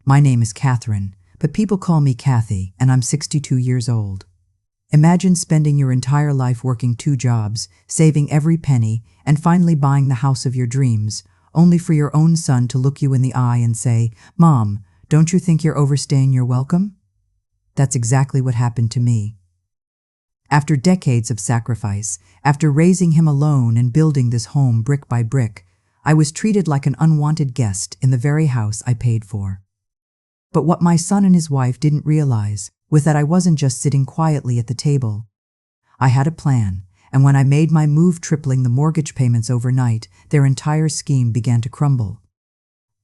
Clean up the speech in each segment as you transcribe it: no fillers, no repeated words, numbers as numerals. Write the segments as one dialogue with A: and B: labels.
A: My name is Catherine, but people call me Cathy, and I'm 62 years old. Imagine spending your entire life working 2 jobs, saving every penny, and finally buying the house of your dreams, only for your own son to look you in the eye and say, "Mom, don't you think you're overstaying your welcome?" That's exactly what happened to me. After decades of sacrifice, after raising him alone and building this home brick by brick, I was treated like an unwanted guest in the very house I paid for. But what my son and his wife didn't realize was that I wasn't just sitting quietly at the table. I had a plan, and when I made my move tripling the mortgage payments overnight, their entire scheme began to crumble.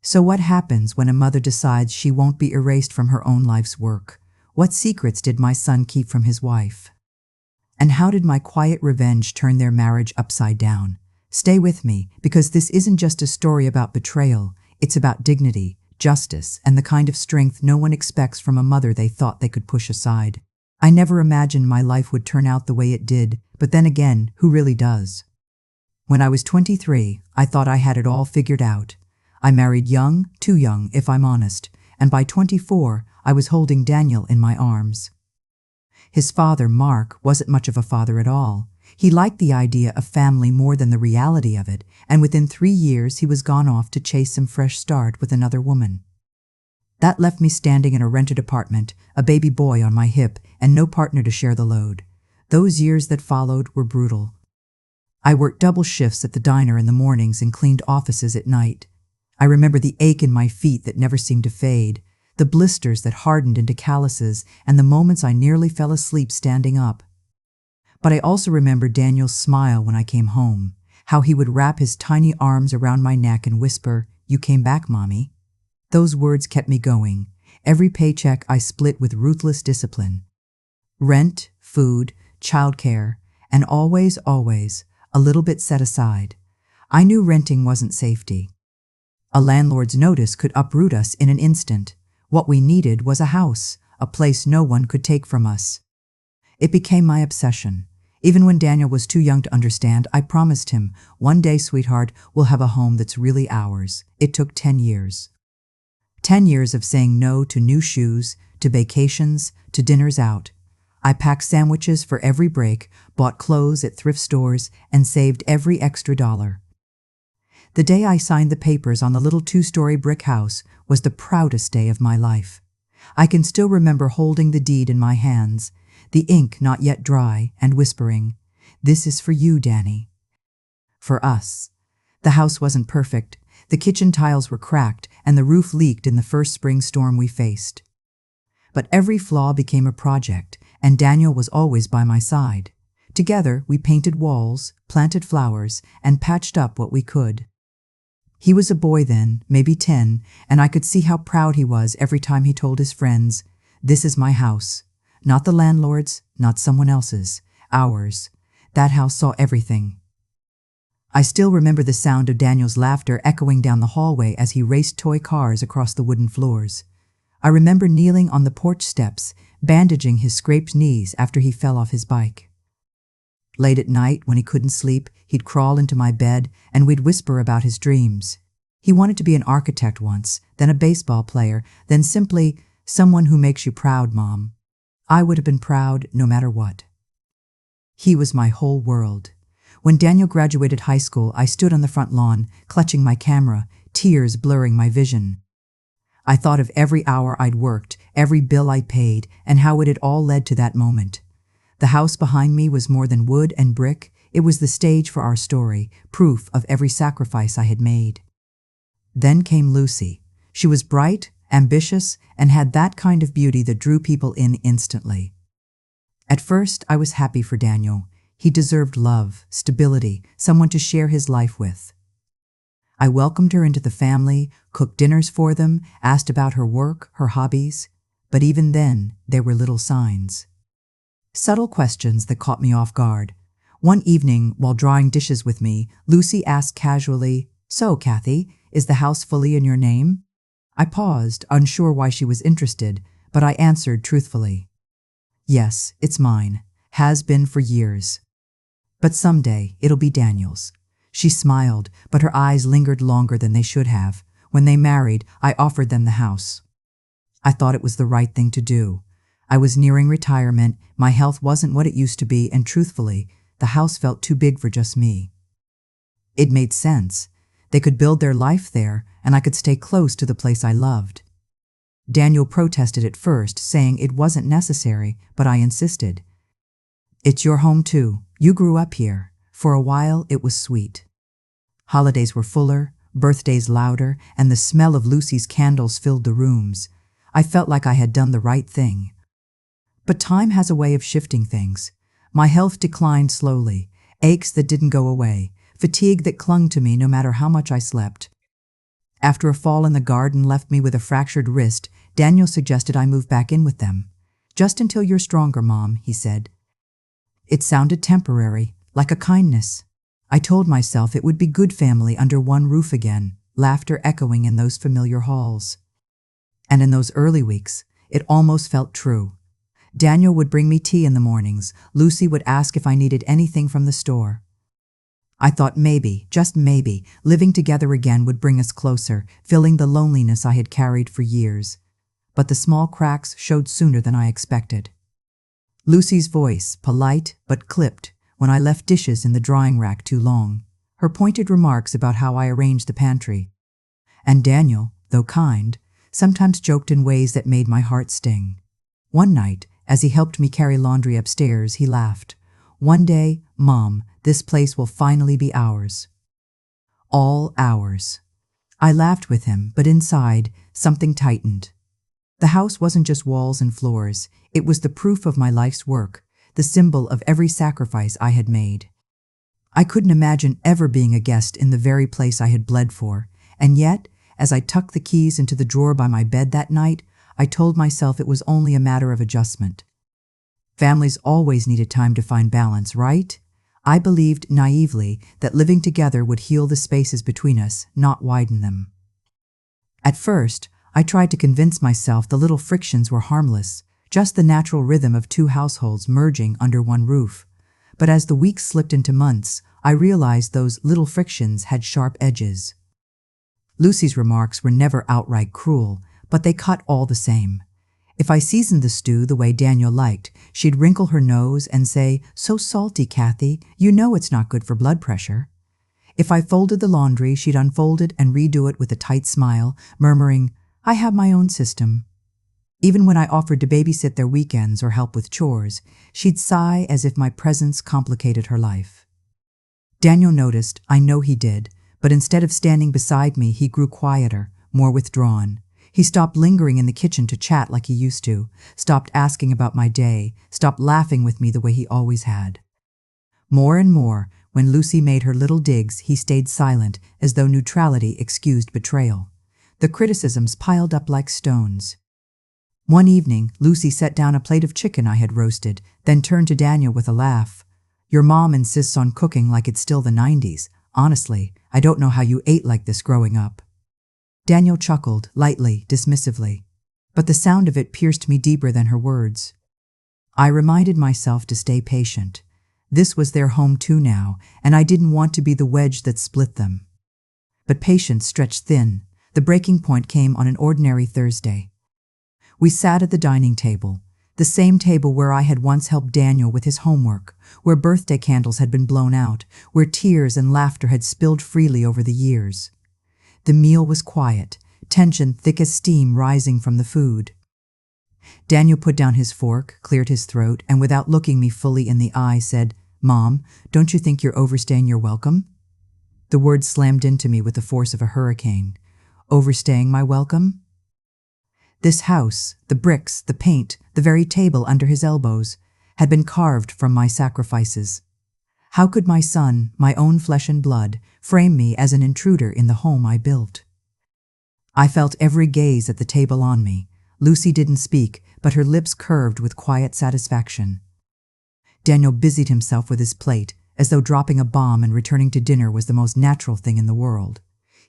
A: So what happens when a mother decides she won't be erased from her own life's work? What secrets did my son keep from his wife? And how did my quiet revenge turn their marriage upside down? Stay with me, because this isn't just a story about betrayal, it's about dignity, justice, and the kind of strength no one expects from a mother they thought they could push aside. I never imagined my life would turn out the way it did, but then again, who really does? When I was 23, I thought I had it all figured out. I married young, too young if I'm honest, and by 24, I was holding Daniel in my arms. His father, Mark, wasn't much of a father at all. He liked the idea of family more than the reality of it, and within 3 years he was gone off to chase some fresh start with another woman. That left me standing in a rented apartment, a baby boy on my hip, and no partner to share the load. Those years that followed were brutal. I worked double shifts at the diner in the mornings and cleaned offices at night. I remember the ache in my feet that never seemed to fade, the blisters that hardened into calluses, and the moments I nearly fell asleep standing up. But I also remember Daniel's smile when I came home, how he would wrap his tiny arms around my neck and whisper, "You came back, Mommy." Those words kept me going. Every paycheck I split with ruthless discipline. Rent, food, childcare, and always, a little bit set aside. I knew renting wasn't safety. A landlord's notice could uproot us in an instant. What we needed was a house, a place no one could take from us. It became my obsession. Even when Daniel was too young to understand, I promised him, "One day, sweetheart, we'll have a home that's really ours." It took 10 years. 10 years of saying no to new shoes, to vacations, to dinners out. I packed sandwiches for every break, bought clothes at thrift stores, and saved every extra dollar. The day I signed the papers on the little 2-story brick house was the proudest day of my life. I can still remember holding the deed in my hands, the ink not yet dry, and whispering, "This is for you, Danny." For us. The house wasn't perfect. The kitchen tiles were cracked, and the roof leaked in the first spring storm we faced. But every flaw became a project, and Daniel was always by my side. Together, we painted walls, planted flowers, and patched up what we could. He was a boy then, maybe 10, and I could see how proud he was every time he told his friends, "This is my house. Not the landlord's, not someone else's. Ours." That house saw everything. I still remember the sound of Daniel's laughter echoing down the hallway as he raced toy cars across the wooden floors. I remember kneeling on the porch steps, bandaging his scraped knees after he fell off his bike. Late at night, when he couldn't sleep, he'd crawl into my bed and we'd whisper about his dreams. He wanted to be an architect once, then a baseball player, then simply someone who makes you proud, Mom. I would have been proud no matter what. He was my whole world. When Daniel graduated high school, I stood on the front lawn, clutching my camera, tears blurring my vision. I thought of every hour I'd worked, every bill I paid, and how it had all led to that moment. The house behind me was more than wood and brick. It was the stage for our story, proof of every sacrifice I had made. Then came Lucy. She was bright, ambitious, and had that kind of beauty that drew people in instantly. At first, I was happy for Daniel. He deserved love, stability, someone to share his life with. I welcomed her into the family, cooked dinners for them, asked about her work, her hobbies. But even then, there were little signs. Subtle questions that caught me off guard. One evening, while drying dishes with me, Lucy asked casually, "So, Cathy, is the house fully in your name?" I paused, unsure why she was interested, but I answered truthfully. "Yes, it's mine. Has been for years. But someday, it'll be Daniel's." She smiled, but her eyes lingered longer than they should have. When they married, I offered them the house. I thought it was the right thing to do. I was nearing retirement, my health wasn't what it used to be, and truthfully, the house felt too big for just me. It made sense. They could build their life there, and I could stay close to the place I loved. Daniel protested at first, saying it wasn't necessary, but I insisted. It's your home too. You grew up here. For a while, it was sweet. Holidays were fuller, birthdays louder, and the smell of Lucy's candles filled the rooms. I felt like I had done the right thing. But time has a way of shifting things. My health declined slowly, aches that didn't go away, fatigue that clung to me no matter how much I slept. After a fall in the garden left me with a fractured wrist, Daniel suggested I move back in with them. Just until you're stronger, Mom, he said. It sounded temporary, like a kindness. I told myself it would be good family under one roof again, laughter echoing in those familiar halls. And in those early weeks, it almost felt true. Daniel would bring me tea in the mornings. Lucy would ask if I needed anything from the store. I thought maybe, just maybe, living together again would bring us closer, filling the loneliness I had carried for years. But the small cracks showed sooner than I expected. Lucy's voice, polite but clipped, when I left dishes in the drying rack too long. Her pointed remarks about how I arranged the pantry. And Daniel, though kind, sometimes joked in ways that made my heart sting. One night, as he helped me carry laundry upstairs, he laughed. One day, Mom, this place will finally be ours. All ours. I laughed with him, but inside, something tightened. The house wasn't just walls and floors. It was the proof of my life's work, the symbol of every sacrifice I had made. I couldn't imagine ever being a guest in the very place I had bled for, and yet, as I tucked the keys into the drawer by my bed that night, I told myself it was only a matter of adjustment. Families always needed time to find balance, right? I believed naively that living together would heal the spaces between us, not widen them. At first, I tried to convince myself the little frictions were harmless, just the natural rhythm of two households merging under one roof. But as the weeks slipped into months, I realized those little frictions had sharp edges. Lucy's remarks were never outright cruel, but they cut all the same. If I seasoned the stew the way Daniel liked, she'd wrinkle her nose and say, "So salty, Cathy, you know it's not good for blood pressure." If I folded the laundry, she'd unfold it and redo it with a tight smile, murmuring, "I have my own system." Even when I offered to babysit their weekends or help with chores, she'd sigh as if my presence complicated her life. Daniel noticed, I know he did, but instead of standing beside me, he grew quieter, more withdrawn. He stopped lingering in the kitchen to chat like he used to, stopped asking about my day, stopped laughing with me the way he always had. More and more, when Lucy made her little digs, he stayed silent, as though neutrality excused betrayal. The criticisms piled up like stones. One evening, Lucy set down a plate of chicken I had roasted, then turned to Daniel with a laugh. "Your mom insists on cooking like it's still the 90s. Honestly, I don't know how you ate like this growing up." Daniel chuckled, lightly, dismissively. But the sound of it pierced me deeper than her words. I reminded myself to stay patient. This was their home too now, and I didn't want to be the wedge that split them. But patience stretched thin. The breaking point came on an ordinary Thursday. We sat at the dining table, the same table where I had once helped Daniel with his homework, where birthday candles had been blown out, where tears and laughter had spilled freely over the years. The meal was quiet, tension thick as steam rising from the food. Daniel put down his fork, cleared his throat, and without looking me fully in the eye said, "Mom, don't you think you're overstaying your welcome?" The word slammed into me with the force of a hurricane. Overstaying my welcome? This house, the bricks, the paint, the very table under his elbows, had been carved from my sacrifices. How could my son, my own flesh and blood, frame me as an intruder in the home I built? I felt every gaze at the table on me. Lucy didn't speak, but her lips curved with quiet satisfaction. Daniel busied himself with his plate, as though dropping a bomb and returning to dinner was the most natural thing in the world.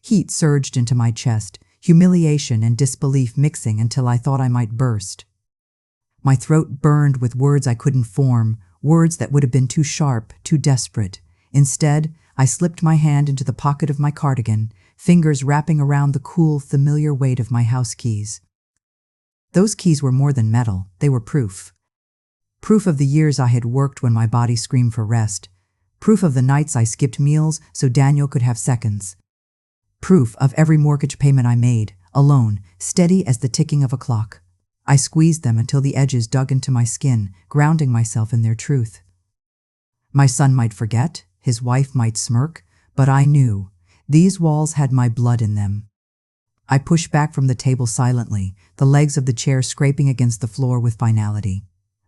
A: Heat surged into my chest, humiliation and disbelief mixing until I thought I might burst. My throat burned with words I couldn't form, words that would have been too sharp, too desperate. Instead, I slipped my hand into the pocket of my cardigan, fingers wrapping around the cool, familiar weight of my house keys. Those keys were more than metal, they were proof. Proof of the years I had worked when my body screamed for rest. Proof of the nights I skipped meals so Daniel could have seconds. Proof of every mortgage payment I made, alone, steady as the ticking of a clock. I squeezed them until the edges dug into my skin, grounding myself in their truth. My son might forget, his wife might smirk, but I knew. These walls had my blood in them. I pushed back from the table silently, the legs of the chair scraping against the floor with finality.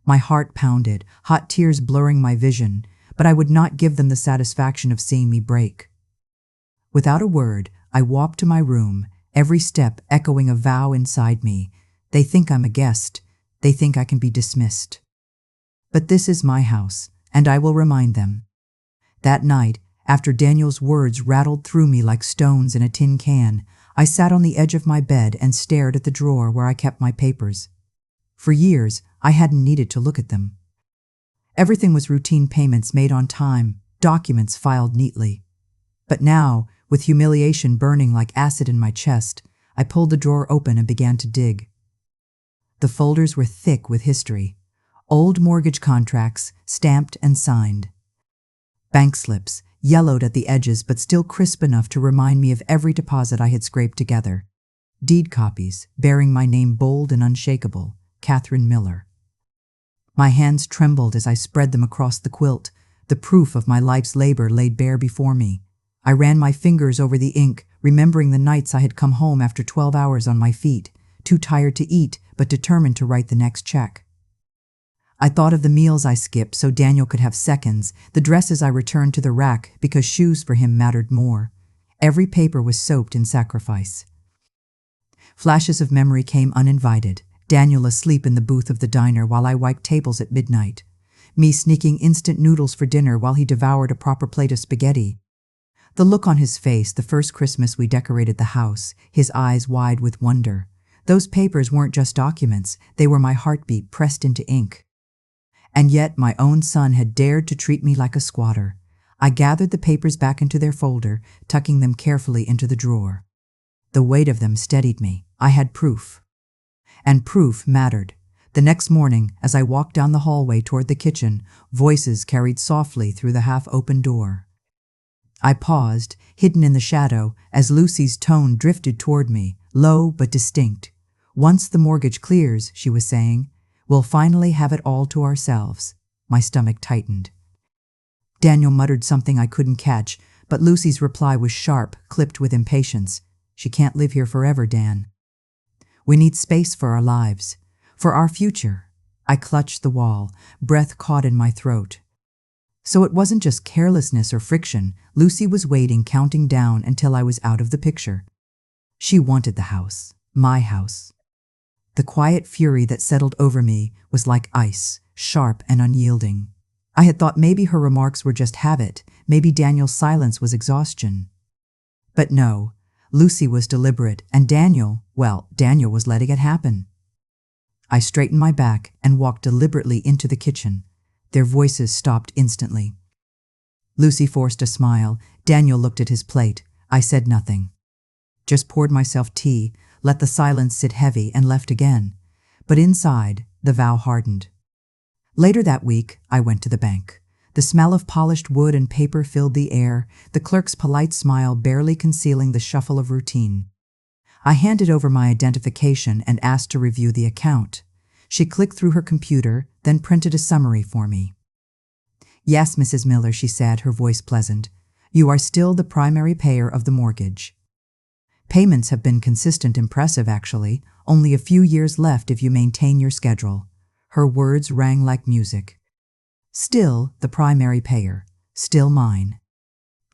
A: My heart pounded, hot tears blurring my vision, but I would not give them the satisfaction of seeing me break. Without a word, I walked to my room, every step echoing a vow inside me. They think I'm a guest. They think I can be dismissed. But this is my house, and I will remind them. That night, after Daniel's words rattled through me like stones in a tin can, I sat on the edge of my bed and stared at the drawer where I kept my papers. For years, I hadn't needed to look at them. Everything was routine payments made on time, documents filed neatly. But now, with humiliation burning like acid in my chest, I pulled the drawer open and began to dig. The folders were thick with history. Old mortgage contracts, stamped and signed. Bank slips, yellowed at the edges but still crisp enough to remind me of every deposit I had scraped together. Deed copies, bearing my name bold and unshakable, Catherine Miller. My hands trembled as I spread them across the quilt, the proof of my life's labor laid bare before me. I ran my fingers over the ink, remembering the nights I had come home after 12 hours on my feet, too tired to eat but determined to write the next check. I thought of the meals I skipped so Daniel could have seconds, the dresses I returned to the rack because shoes for him mattered more. Every paper was soaked in sacrifice. Flashes of memory came uninvited. Daniel asleep in the booth of the diner while I wiped tables at midnight. Me sneaking instant noodles for dinner while he devoured a proper plate of spaghetti. The look on his face the first Christmas we decorated the house, his eyes wide with wonder. Those papers weren't just documents, they were my heartbeat pressed into ink. And yet my own son had dared to treat me like a squatter. I gathered the papers back into their folder, tucking them carefully into the drawer. The weight of them steadied me. I had proof. And proof mattered. The next morning, as I walked down the hallway toward the kitchen, voices carried softly through the half-open door. I paused, hidden in the shadow, as Lucy's tone drifted toward me, low but distinct. "Once the mortgage clears," she was saying, "we'll finally have it all to ourselves." My stomach tightened. Daniel muttered something I couldn't catch, but Lucy's reply was sharp, clipped with impatience. "She can't live here forever, Dan. We need space for our lives, for our future." I clutched the wall, breath caught in my throat. So it wasn't just carelessness or friction. Lucy was waiting, counting down until I was out of the picture. She wanted the house, my house. The quiet fury that settled over me was like ice, sharp and unyielding. I had thought maybe her remarks were just habit, maybe Daniel's silence was exhaustion. But no, Lucy was deliberate, and Daniel was letting it happen. I straightened my back and walked deliberately into the kitchen. Their voices stopped instantly. Lucy forced a smile. Daniel looked at his plate. I said nothing. Just poured myself tea, let the silence sit heavy, and left again. But inside, the vow hardened. Later that week, I went to the bank. The smell of polished wood and paper filled the air, the clerk's polite smile barely concealing the shuffle of routine. I handed over my identification and asked to review the account. She clicked through her computer, then printed a summary for me. "Yes, Mrs. Miller," she said, her voice pleasant. "You are still the primary payer of the mortgage. Payments have been consistent, impressive actually, only a few years left if you maintain your schedule." Her words rang like music. Still the primary payer, still mine.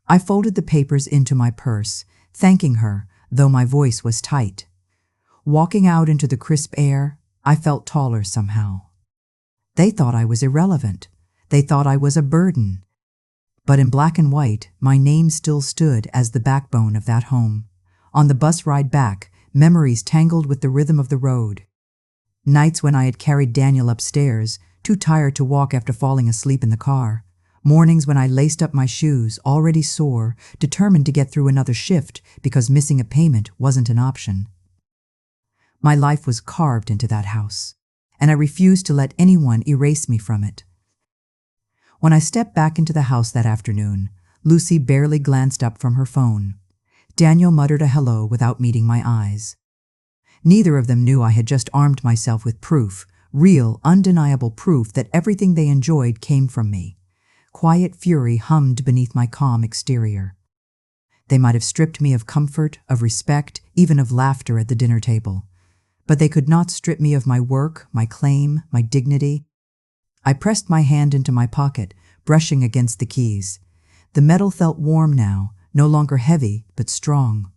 A: I folded the papers into my purse, thanking her, though my voice was tight. Walking out into the crisp air, I felt taller somehow. They thought I was irrelevant. They thought I was a burden. But in black and white, my name still stood as the backbone of that home. On the bus ride back, memories tangled with the rhythm of the road. Nights when I had carried Daniel upstairs, too tired to walk after falling asleep in the car. Mornings when I laced up my shoes, already sore, determined to get through another shift because missing a payment wasn't an option. My life was carved into that house, and I refused to let anyone erase me from it. When I stepped back into the house that afternoon, Lucy barely glanced up from her phone. Daniel muttered a hello without meeting my eyes. Neither of them knew I had just armed myself with proof, real, undeniable proof that everything they enjoyed came from me. Quiet fury hummed beneath my calm exterior. They might have stripped me of comfort, of respect, even of laughter at the dinner table. But they could not strip me of my work, my claim, my dignity. I pressed my hand into my pocket, brushing against the keys. The metal felt warm now, no longer heavy, but strong.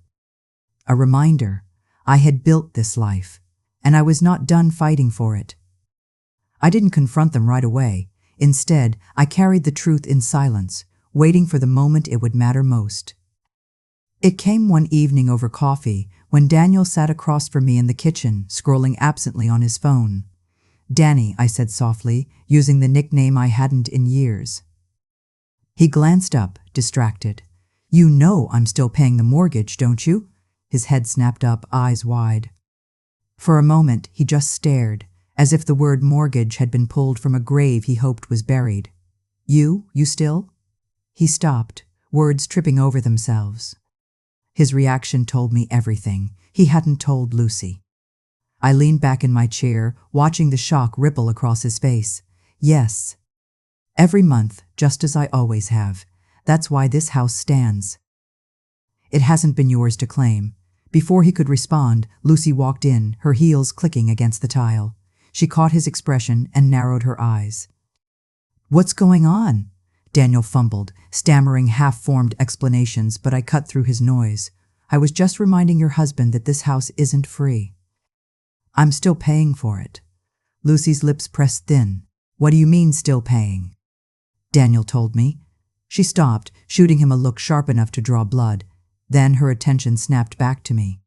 A: A reminder, I had built this life, and I was not done fighting for it. I didn't confront them right away. Instead, I carried the truth in silence, waiting for the moment it would matter most. It came one evening over coffee when Daniel sat across from me in the kitchen, scrolling absently on his phone. "Danny," I said softly, using the nickname I hadn't in years. He glanced up, distracted. "You know I'm still paying the mortgage, don't you?" His head snapped up, eyes wide. For a moment, he just stared, as if the word mortgage had been pulled from a grave he hoped was buried. You still?" He stopped, words tripping over themselves. His reaction told me everything he hadn't told Lucy. I leaned back in my chair, watching the shock ripple across his face. "Yes. Every month, just as I always have. That's why this house stands. It hasn't been yours to claim." Before he could respond, Lucy walked in, her heels clicking against the tile. She caught his expression and narrowed her eyes. "What's going on?" Daniel fumbled, stammering half-formed explanations, but I cut through his noise. "I was just reminding your husband that this house isn't free. I'm still paying for it." Lucy's lips pressed thin. "What do you mean, still paying?" Daniel told me. She stopped, shooting him a look sharp enough to draw blood. Then her attention snapped back to me.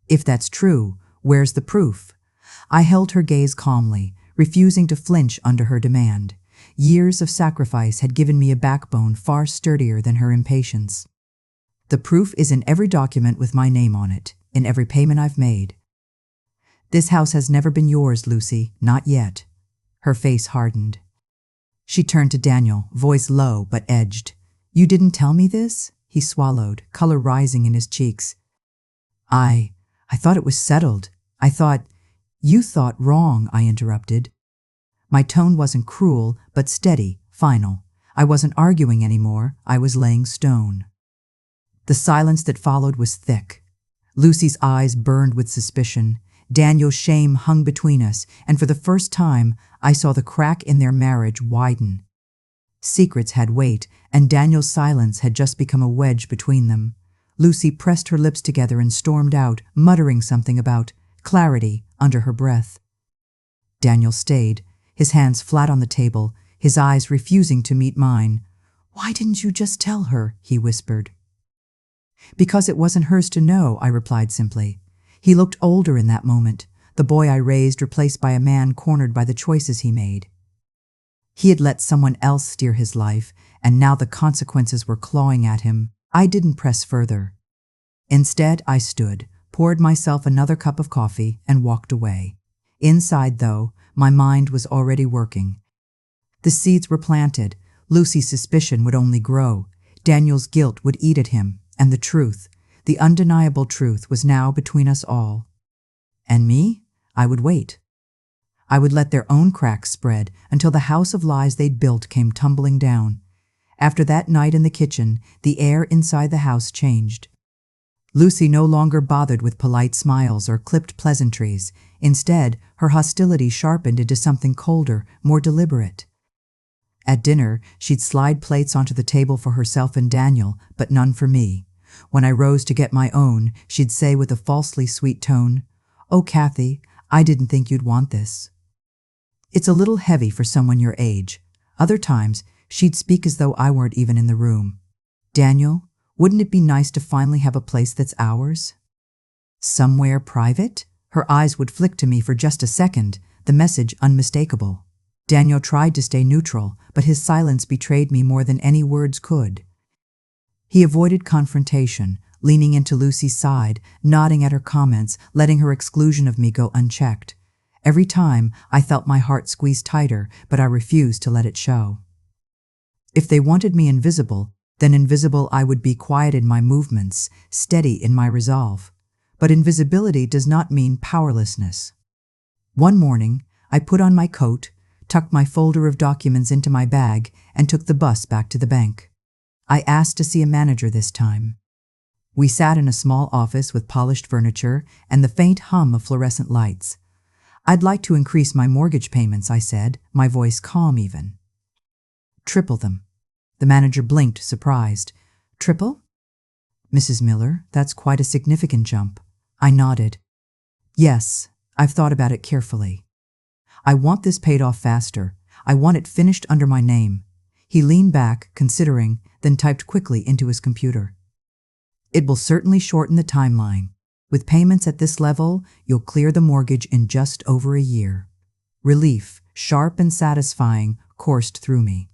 A: "If that's true, where's the proof?" I held her gaze calmly, refusing to flinch under her demand. Years of sacrifice had given me a backbone far sturdier than her impatience. "The proof is in every document with my name on it, in every payment I've made." "This house has never been yours, Lucy, not yet." Her face hardened. She turned to Daniel, voice low but edged. "You didn't tell me this?" He swallowed, color rising in his cheeks. I thought it was settled. I thought—" "You thought wrong," I interrupted. My tone wasn't cruel, but steady, final. I wasn't arguing anymore, I was laying stone. The silence that followed was thick. Lucy's eyes burned with suspicion. Daniel's shame hung between us, and for the first time, I saw the crack in their marriage widen. Secrets had weight, and Daniel's silence had just become a wedge between them. Lucy pressed her lips together and stormed out, muttering something about clarity under her breath. Daniel stayed, his hands flat on the table, his eyes refusing to meet mine. "Why didn't you just tell her?" he whispered. "Because it wasn't hers to know," I replied simply. He looked older in that moment, the boy I raised replaced by a man cornered by the choices he made. He had let someone else steer his life, and now the consequences were clawing at him. I didn't press further. Instead, I stood, poured myself another cup of coffee, and walked away. Inside, though, my mind was already working. The seeds were planted. Lucy's suspicion would only grow. Daniel's guilt would eat at him, and the truth, the undeniable truth, was now between us all. And me? I would wait. I would let their own cracks spread until the house of lies they'd built came tumbling down. After that night in the kitchen, the air inside the house changed. Lucy no longer bothered with polite smiles or clipped pleasantries. Instead, her hostility sharpened into something colder, more deliberate. At dinner, she'd slide plates onto the table for herself and Daniel, but none for me. When I rose to get my own, she'd say with a falsely sweet tone, "Oh, Cathy, I didn't think you'd want this." It's a little heavy for someone your age. Other times, she'd speak as though I weren't even in the room. "Daniel, wouldn't it be nice to finally have a place that's ours? Somewhere private?" Her eyes would flick to me for just a second, the message unmistakable. Daniel tried to stay neutral, but his silence betrayed me more than any words could. He avoided confrontation, leaning into Lucy's side, nodding at her comments, letting her exclusion of me go unchecked. Every time, I felt my heart squeeze tighter, but I refused to let it show. If they wanted me invisible, then invisible I would be, quiet in my movements, steady in my resolve. But invisibility does not mean powerlessness. One morning, I put on my coat, tucked my folder of documents into my bag, and took the bus back to the bank. I asked to see a manager this time. We sat in a small office with polished furniture and the faint hum of fluorescent lights. "I'd like to increase my mortgage payments," I said, my voice calm even. "Triple them." The manager blinked, surprised. "Triple?" "Mrs. Miller, that's quite a significant jump." I nodded. "Yes, I've thought about it carefully. I want this paid off faster. I want it finished under my name." He leaned back, considering, then typed quickly into his computer. "It will certainly shorten the timeline. With payments at this level, you'll clear the mortgage in just over a year." Relief, sharp and satisfying, coursed through me.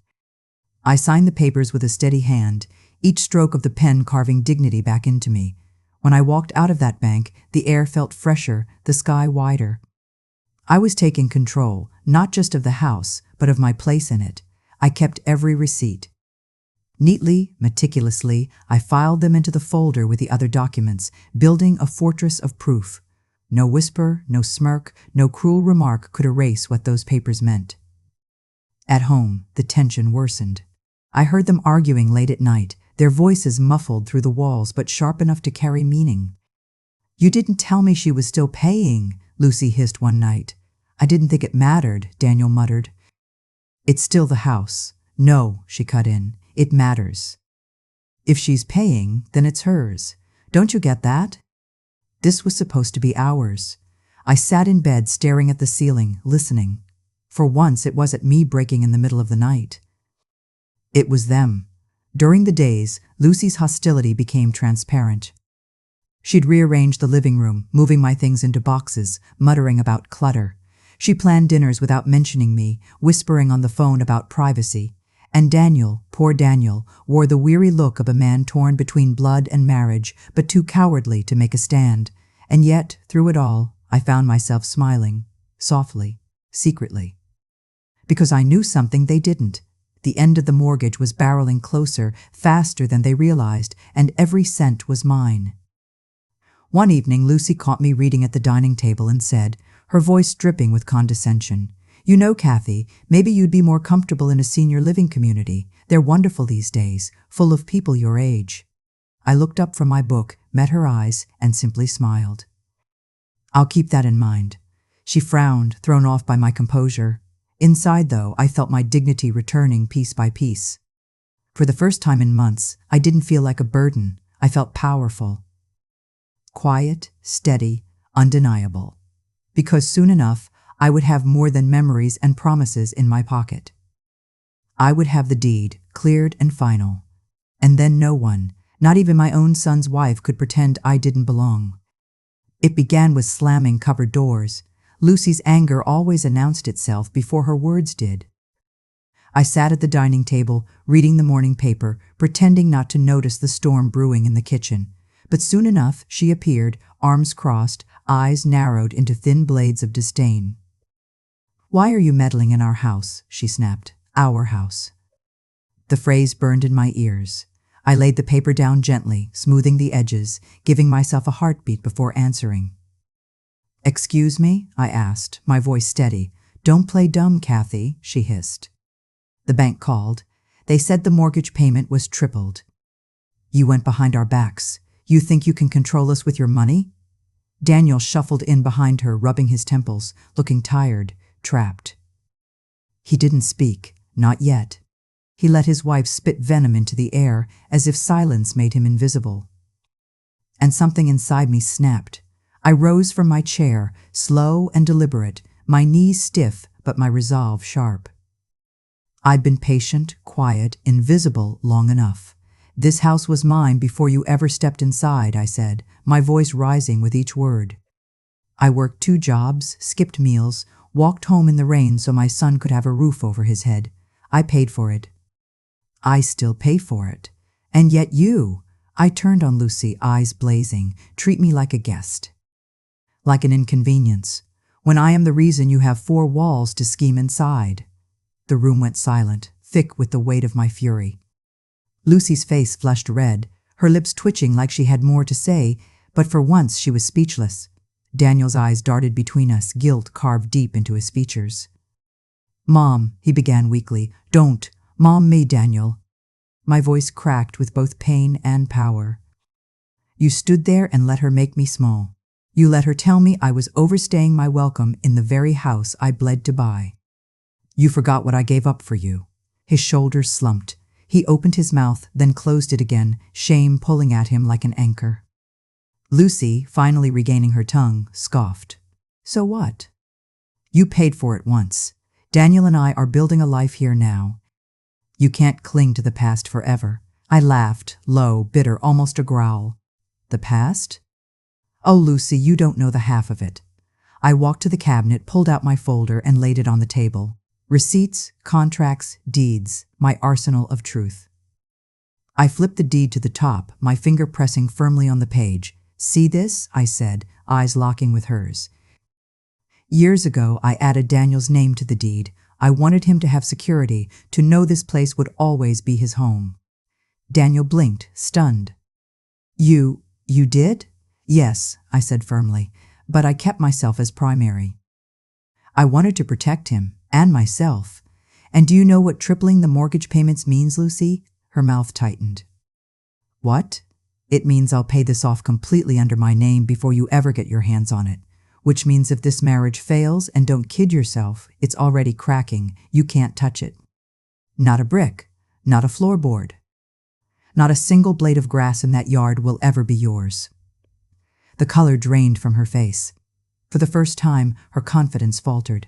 A: I signed the papers with a steady hand, each stroke of the pen carving dignity back into me. When I walked out of that bank, the air felt fresher, the sky wider. I was taking control, not just of the house, but of my place in it. I kept every receipt. Neatly, meticulously, I filed them into the folder with the other documents, building a fortress of proof. No whisper, no smirk, no cruel remark could erase what those papers meant. At home, the tension worsened. I heard them arguing late at night, their voices muffled through the walls but sharp enough to carry meaning. "You didn't tell me she was still paying," Lucy hissed one night. "I didn't think it mattered," Daniel muttered. "It's still the house." "No," she cut in, "it matters. If she's paying, then it's hers. Don't you get that?" This was supposed to be ours. I sat in bed staring at the ceiling, listening. For once, it wasn't me breaking in the middle of the night. It was them. During the days, Lucy's hostility became transparent. She'd rearranged the living room, moving my things into boxes, muttering about clutter. She planned dinners without mentioning me, whispering on the phone about privacy. And Daniel, poor Daniel, wore the weary look of a man torn between blood and marriage, but too cowardly to make a stand. And yet, through it all, I found myself smiling, softly, secretly. Because I knew something they didn't. The end of the mortgage was barreling closer, faster than they realized, and every cent was mine. One evening, Lucy caught me reading at the dining table and said, her voice dripping with condescension, "You know, Cathy, maybe you'd be more comfortable in a senior living community. They're wonderful these days, full of people your age." I looked up from my book, met her eyes, and simply smiled. "I'll keep that in mind." She frowned, thrown off by my composure. Inside, though, I felt my dignity returning piece by piece. For the first time in months, I didn't feel like a burden. I felt powerful. Quiet, steady, undeniable. Because soon enough, I would have more than memories and promises in my pocket. I would have the deed, cleared and final. And then no one, not even my own son's wife, could pretend I didn't belong. It began with slamming cupboard doors. Lucy's anger always announced itself before her words did. I sat at the dining table, reading the morning paper, pretending not to notice the storm brewing in the kitchen. But soon enough, she appeared, arms crossed, eyes narrowed into thin blades of disdain. "Why are you meddling in our house?" she snapped. "Our house." The phrase burned in my ears. I laid the paper down gently, smoothing the edges, giving myself a heartbeat before answering. "Excuse me?" I asked, my voice steady. "Don't play dumb, Cathy," she hissed. The bank called. They said the mortgage payment was tripled. "You went behind our backs. You think you can control us with your money?" Daniel shuffled in behind her, rubbing his temples, looking tired, trapped. He didn't speak, not yet. He let his wife spit venom into the air, as if silence made him invisible. And something inside me snapped. I rose from my chair, slow and deliberate, my knees stiff but my resolve sharp. I'd been patient, quiet, invisible long enough. "This house was mine before you ever stepped inside," I said, my voice rising with each word. I worked 2 jobs, skipped meals, walked home in the rain so my son could have a roof over his head. I paid for it. I still pay for it. And yet you, I turned on Lucy, eyes blazing, treat me like a guest. Like an inconvenience, when I am the reason you have 4 walls to scheme inside. The room went silent, thick with the weight of my fury. Lucy's face flushed red, her lips twitching like she had more to say, but for once she was speechless. Daniel's eyes darted between us, guilt carved deep into his features. "Mom," he began weakly, "don't. Mom me, Daniel." My voice cracked with both pain and power. "You stood there and let her make me small. You let her tell me I was overstaying my welcome in the very house I bled to buy. You forgot what I gave up for you." His shoulders slumped. He opened his mouth, then closed it again, shame pulling at him like an anchor. Lucy, finally regaining her tongue, scoffed. "So what? You paid for it once. Daniel and I are building a life here now. You can't cling to the past forever." I laughed, low, bitter, almost a growl. "The past? Oh, Lucy, you don't know the half of it." I walked to the cabinet, pulled out my folder, and laid it on the table. Receipts, contracts, deeds, my arsenal of truth. I flipped the deed to the top, my finger pressing firmly on the page. "See this?" I said, eyes locking with hers. "Years ago, I added Daniel's name to the deed. I wanted him to have security, to know this place would always be his home." Daniel blinked, stunned. You did?" "Yes," I said firmly, "but I kept myself as primary. I wanted to protect him, and myself. And do you know what tripling the mortgage payments means, Lucy?" Her mouth tightened. "What?" "It means I'll pay this off completely under my name before you ever get your hands on it. Which means if this marriage fails, and don't kid yourself, it's already cracking, you can't touch it. Not a brick, not a floorboard. Not a single blade of grass in that yard will ever be yours." The color drained from her face. For the first time, her confidence faltered.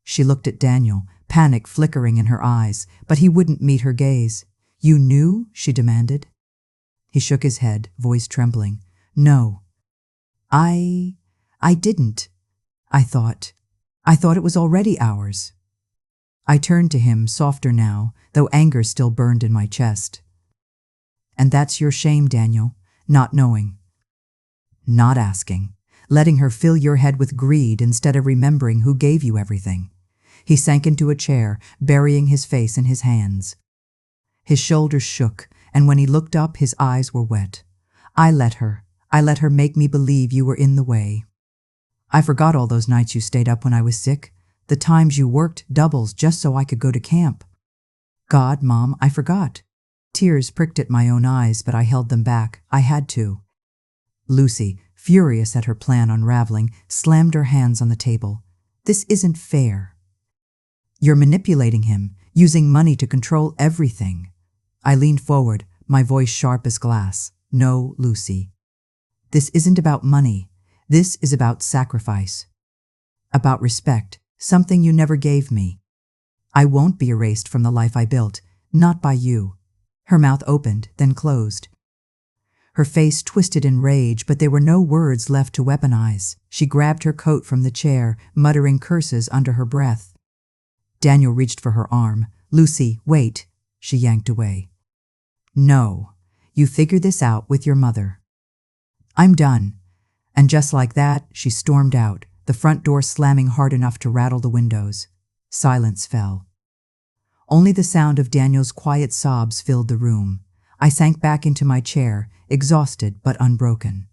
A: She looked at Daniel, panic flickering in her eyes, but he wouldn't meet her gaze. "You knew?" she demanded. He shook his head, voice trembling. "No. I didn't. I thought it was already ours." I turned to him, softer now, though anger still burned in my chest. "And that's your shame, Daniel, not knowing. Not asking. Letting her fill your head with greed instead of remembering who gave you everything." He sank into a chair, burying his face in his hands. His shoulders shook, and when he looked up, his eyes were wet. I let her make me believe you were in the way. I forgot all those nights you stayed up when I was sick, the times you worked doubles just so I could go to camp. God, Mom, I forgot." Tears pricked at my own eyes, but I held them back. I had to. Lucy, furious at her plan unraveling, slammed her hands on the table. "This isn't fair. You're manipulating him, using money to control everything." I leaned forward, my voice sharp as glass. "No, Lucy. This isn't about money. This is about sacrifice. About respect, something you never gave me. I won't be erased from the life I built, not by you." Her mouth opened, then closed. Her face twisted in rage, but there were no words left to weaponize. She grabbed her coat from the chair, muttering curses under her breath. Daniel reached for her arm. "Lucy, wait." She yanked away. "No, you figure this out with your mother. I'm done." And just like that, she stormed out, the front door slamming hard enough to rattle the windows. Silence fell. Only the sound of Daniel's quiet sobs filled the room. I sank back into my chair, exhausted but unbroken.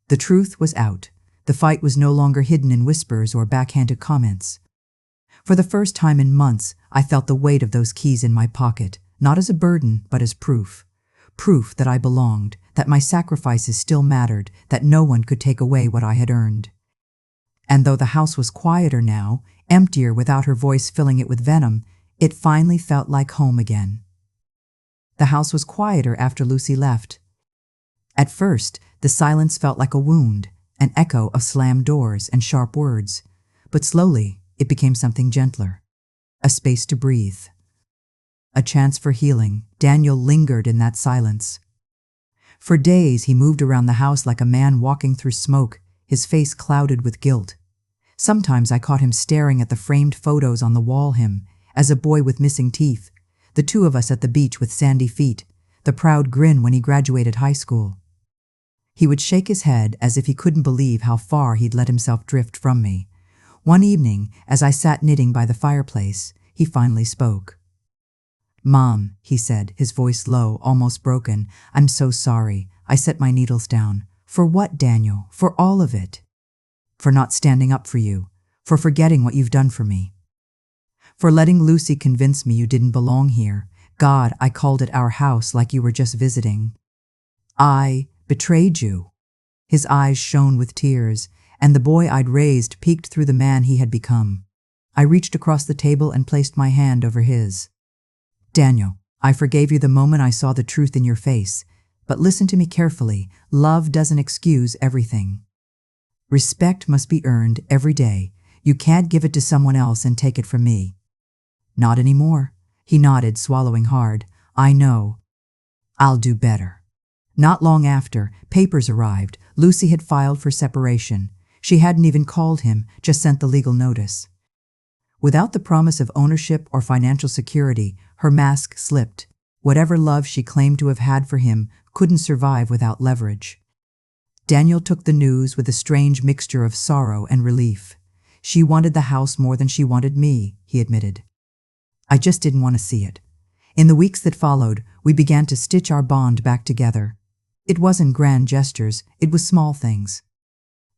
A: The truth was out. The fight was no longer hidden in whispers or backhanded comments. For the first time in months, I felt the weight of those keys in my pocket, not as a burden, but as proof. Proof that I belonged, that my sacrifices still mattered, that no one could take away what I had earned. And though the house was quieter now, emptier without her voice filling it with venom, it finally felt like home again. The house was quieter after Lucy left. At first, the silence felt like a wound, an echo of slammed doors and sharp words, but slowly it became something gentler, a space to breathe. A chance for healing. Daniel lingered in that silence. For days he moved around the house like a man walking through smoke, his face clouded with guilt. Sometimes I caught him staring at the framed photos on the wall, him, as a boy with missing teeth, the two of us at the beach with sandy feet, the proud grin when he graduated high school. He would shake his head as if he couldn't believe how far he'd let himself drift from me. One evening, as I sat knitting by the fireplace, he finally spoke. "Mom," he said, his voice low, almost broken, "I'm so sorry." I set my needles down. "For what, Daniel? For all of it. For not standing up for you. For forgetting what you've done for me. For letting Lucy convince me you didn't belong here. God, I called it our house like you were just visiting. I betrayed you." His eyes shone with tears, and the boy I'd raised peeked through the man he had become. I reached across the table and placed my hand over his. "Daniel, I forgave you the moment I saw the truth in your face, but listen to me carefully. Love doesn't excuse everything. Respect must be earned every day. You can't give it to someone else and take it from me." "Not anymore." He nodded, swallowing hard. "I know. I'll do better." Not long after, papers arrived. Lucy had filed for separation. She hadn't even called him, just sent the legal notice. Without the promise of ownership or financial security, her mask slipped. Whatever love she claimed to have had for him couldn't survive without leverage. Daniel took the news with a strange mixture of sorrow and relief. "She wanted the house more than she wanted me," he admitted. "I just didn't want to see it." In the weeks that followed, we began to stitch our bond back together. It wasn't grand gestures, it was small things.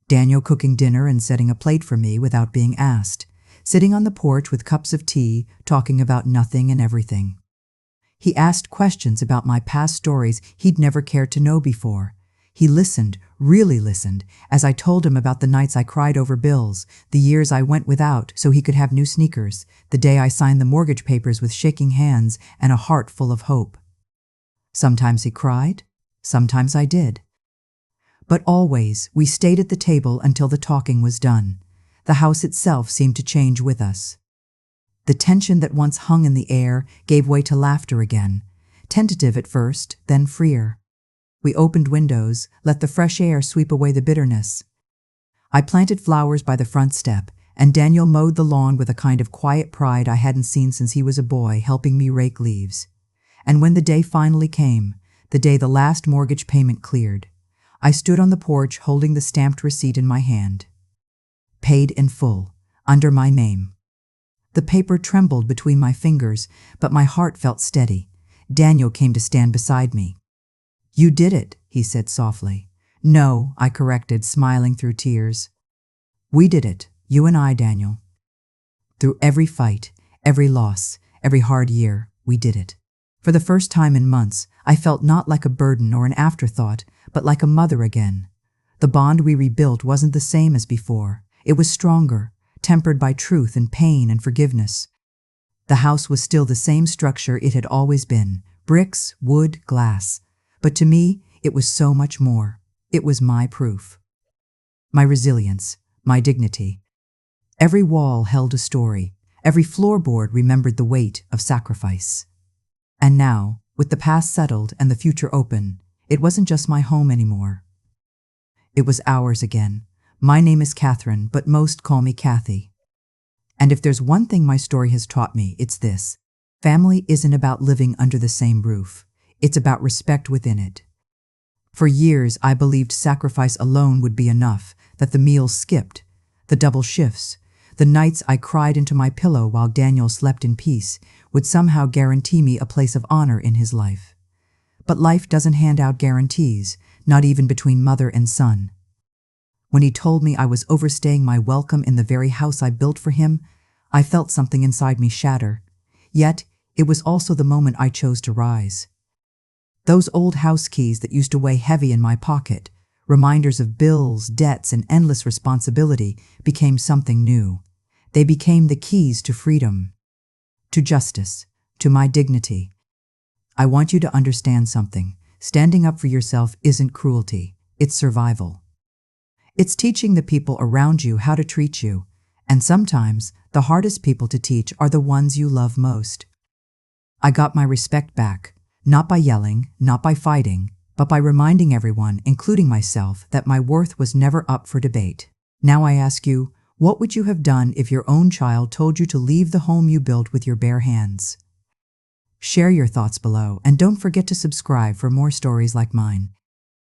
A: Daniel cooking dinner and setting a plate for me without being asked, sitting on the porch with cups of tea, talking about nothing and everything. He asked questions about my past stories he'd never cared to know before. He listened, really listened, as I told him about the nights I cried over bills, the years I went without so he could have new sneakers, the day I signed the mortgage papers with shaking hands and a heart full of hope. Sometimes he cried, sometimes I did. But always, we stayed at the table until the talking was done. The house itself seemed to change with us. The tension that once hung in the air gave way to laughter again, tentative at first, then freer. We opened windows, let the fresh air sweep away the bitterness. I planted flowers by the front step, and Daniel mowed the lawn with a kind of quiet pride I hadn't seen since he was a boy, helping me rake leaves. And when the day finally came, the day the last mortgage payment cleared, I stood on the porch holding the stamped receipt in my hand. Paid in full, under my name. The paper trembled between my fingers, but my heart felt steady. Daniel came to stand beside me. "You did it," he said softly. "No," I corrected, smiling through tears. "We did it, you and I, Daniel. Through every fight, every loss, every hard year, we did it." For the first time in months, I felt not like a burden or an afterthought, but like a mother again. The bond we rebuilt wasn't the same as before. It was stronger, tempered by truth and pain and forgiveness. The house was still the same structure it had always been, bricks, wood, glass. But to me, it was so much more. It was my proof. My resilience, my dignity. Every wall held a story. Every floorboard remembered the weight of sacrifice. And now, with the past settled and the future open, it wasn't just my home anymore. It was ours again. My name is Catherine, but most call me Cathy. And if there's one thing my story has taught me, it's this. Family isn't about living under the same roof. It's about respect within it. For years, I believed sacrifice alone would be enough, that the meals skipped, the double shifts, the nights I cried into my pillow while Daniel slept in peace would somehow guarantee me a place of honor in his life. But life doesn't hand out guarantees, not even between mother and son. When he told me I was overstaying my welcome in the very house I built for him, I felt something inside me shatter. Yet, it was also the moment I chose to rise. Those old house keys that used to weigh heavy in my pocket, reminders of bills, debts, and endless responsibility, became something new. They became the keys to freedom, to justice, to my dignity. I want you to understand something. Standing up for yourself isn't cruelty, it's survival. It's teaching the people around you how to treat you, and sometimes the hardest people to teach are the ones you love most. I got my respect back. Not by yelling, not by fighting, but by reminding everyone, including myself, that my worth was never up for debate. Now I ask you, what would you have done if your own child told you to leave the home you built with your bare hands? Share your thoughts below and don't forget to subscribe for more stories like mine.